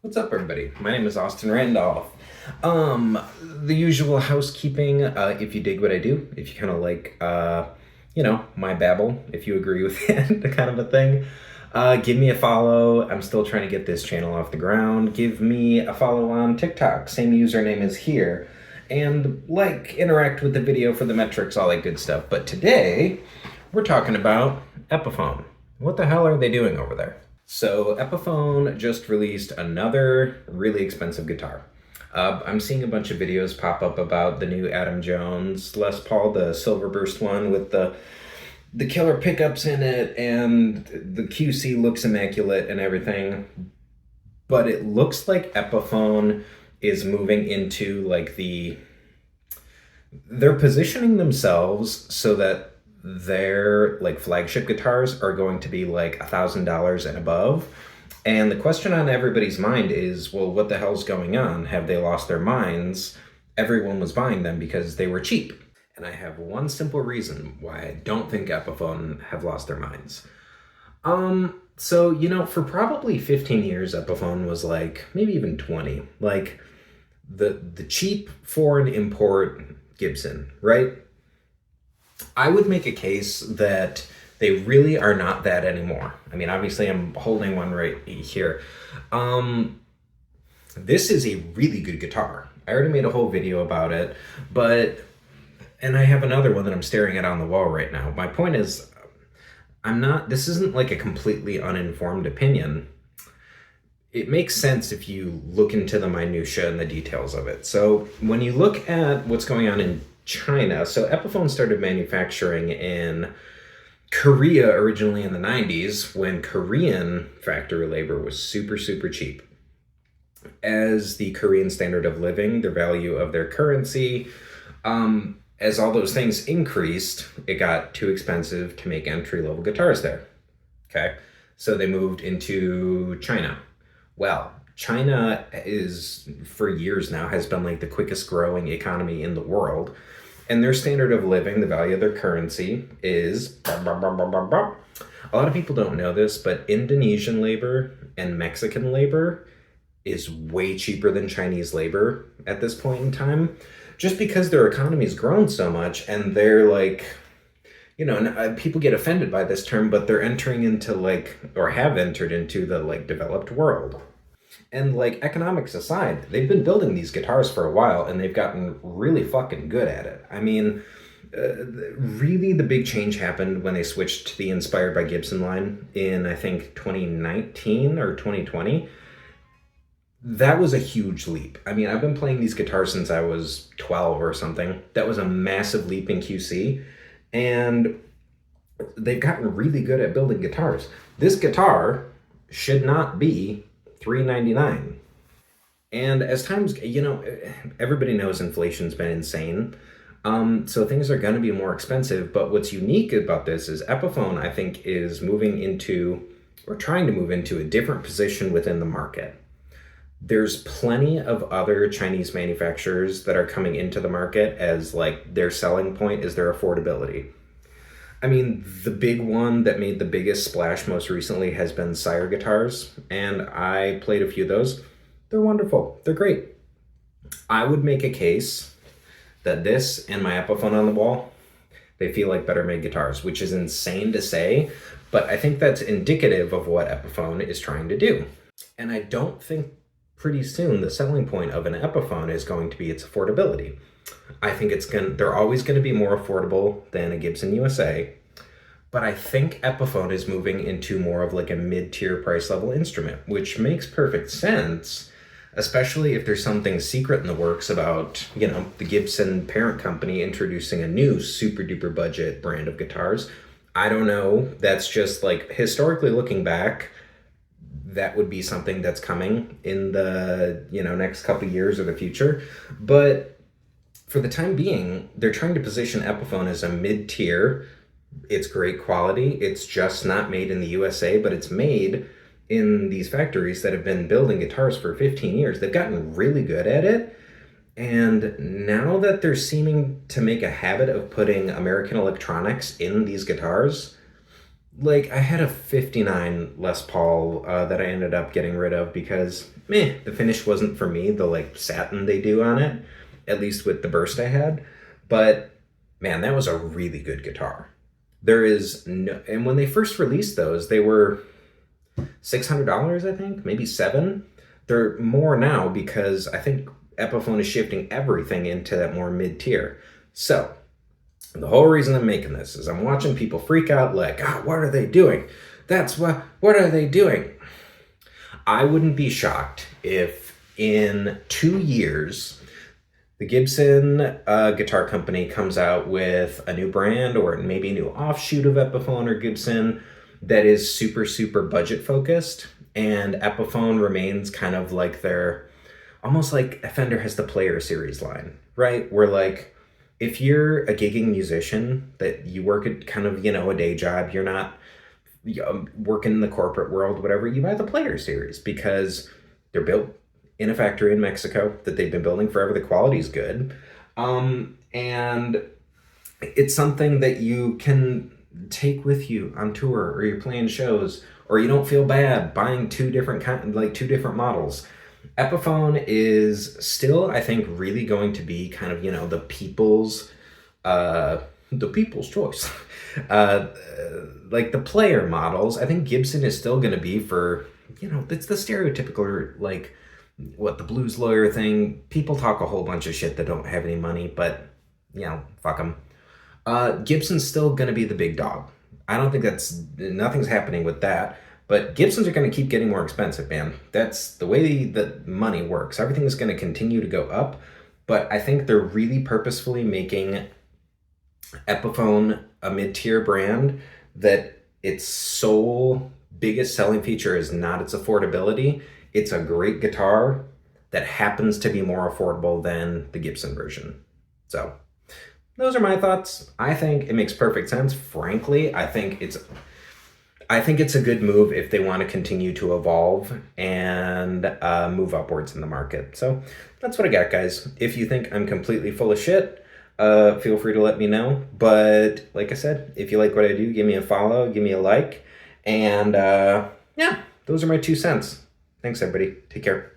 What's up, everybody? My name is Austin Randolph. The usual housekeeping, if you dig what I do, if you kind of like, my babble, if you agree with it, the kind of a thing, give me a follow. I'm still trying to get this channel off the ground. Give me a follow on TikTok. Same username is here. And interact with the video for the metrics, all that good stuff. But today, we're talking about Epiphone. What the hell are they doing over there? So Epiphone just released another really expensive guitar. I'm seeing a bunch of videos pop up about the new Adam Jones Les Paul, the Silverburst one with the killer pickups in it, and the QC looks immaculate and everything. But it looks like Epiphone is moving into they're positioning themselves so that their flagship guitars are going to be $1,000 and above. And the question on everybody's mind is, well, what the hell's going on? Have they lost their minds? Everyone was buying them because they were cheap. And I have one simple reason why I don't think Epiphone have lost their minds. For probably 15 years, Epiphone was maybe even 20, the cheap foreign import Gibson, right? I would make a case that they really are not that anymore. I mean, obviously I'm holding one right here. This is a really good guitar. I already made a whole video about it, and I have another one that I'm staring at on the wall right now. My point is, this isn't a completely uninformed opinion. It makes sense if you look into the minutia and the details of it. So when you look at what's going on in China, so Epiphone started manufacturing in Korea originally in the 90s when Korean factory labor was super, super cheap. As the Korean standard of living, the value of their currency, as all those things increased, it got too expensive to make entry-level guitars there. Okay, so they moved into China. Well, China is, for years now, has been the quickest growing economy in the world. And their standard of living, the value of their currency is... A lot of people don't know this, but Indonesian labor and Mexican labor is way cheaper than Chinese labor at this point in time. Just because their economy's grown so much, and they're people get offended by this term, but they're entering into or have entered into the developed world. And economics aside, they've been building these guitars for a while and they've gotten really fucking good at it. I mean, really the big change happened when they switched to the Inspired by Gibson line in, I think, 2019 or 2020. That was a huge leap. I mean, I've been playing these guitars since I was 12 or something. That was a massive leap in QC. And they've gotten really good at building guitars. This guitar should not be $399. And as times, everybody knows inflation's been insane. So things are going to be more expensive. But what's unique about this is Epiphone, I think, is trying to move into a different position within the market. There's plenty of other Chinese manufacturers that are coming into the market as their selling point is their affordability. I mean, the big one that made the biggest splash most recently has been Sire guitars, and I played a few of those. They're wonderful. They're great. I would make a case that this and my Epiphone on the wall, they feel like better made guitars, which is insane to say, but I think that's indicative of what Epiphone is trying to do. And I don't think pretty soon the selling point of an Epiphone is going to be its affordability. I think they're always going to be more affordable than a Gibson USA, but I think Epiphone is moving into more of a mid-tier price level instrument, which makes perfect sense, especially if there's something secret in the works about, the Gibson parent company introducing a new super duper budget brand of guitars. I don't know. That's just historically looking back, that would be something that's coming in the, next couple of years or the future. But for the time being, they're trying to position Epiphone as a mid-tier. It's great quality. It's just not made in the USA, but it's made in these factories that have been building guitars for 15 years. They've gotten really good at it. And now that they're seeming to make a habit of putting American electronics in these guitars, like I had a 59 Les Paul that I ended up getting rid of because the finish wasn't for me, the like satin they do on it, at least with the burst I had. But man, that was a really good guitar. There is no, and when they first released those, they were $600, I think, maybe seven. They're more now because I think Epiphone is shifting everything into that more mid tier. So the whole reason I'm making this is I'm watching people freak out like, what are they doing? What are they doing? I wouldn't be shocked if in 2 years the Gibson guitar company comes out with a new brand or maybe a new offshoot of Epiphone or Gibson that is super, super budget focused, and Epiphone remains kind of like their, almost like Fender has the Player Series line, right? Where like, if you're a gigging musician that you work at kind of, a day job, you're not working in the corporate world, whatever, you buy the Player Series because they're built in a factory in Mexico that they've been building forever. The quality's good. And it's something that you can take with you on tour, or you're playing shows, or you don't feel bad buying two different models. Epiphone is still, I think, really going to be kind of, the people's choice. Like the player models, I think Gibson is still going to be for, it's the stereotypical, like, what, the blues lawyer thing. People talk a whole bunch of shit that don't have any money, but, fuck them. Gibson's still going to be the big dog. I don't think nothing's happening with that. But Gibsons are going to keep getting more expensive, man. That's the way that money works. Everything is going to continue to go up. But I think they're really purposefully making Epiphone a mid-tier brand that its sole biggest selling feature is not its affordability. It's a great guitar that happens to be more affordable than the Gibson version. So those are my thoughts. I think it makes perfect sense. Frankly, I think it's a good move if they want to continue to evolve and move upwards in the market. So that's what I got, guys. If you think I'm completely full of shit, feel free to let me know. But like I said, if you like what I do, give me a follow, give me a like. And those are my 2 cents. Thanks, everybody. Take care.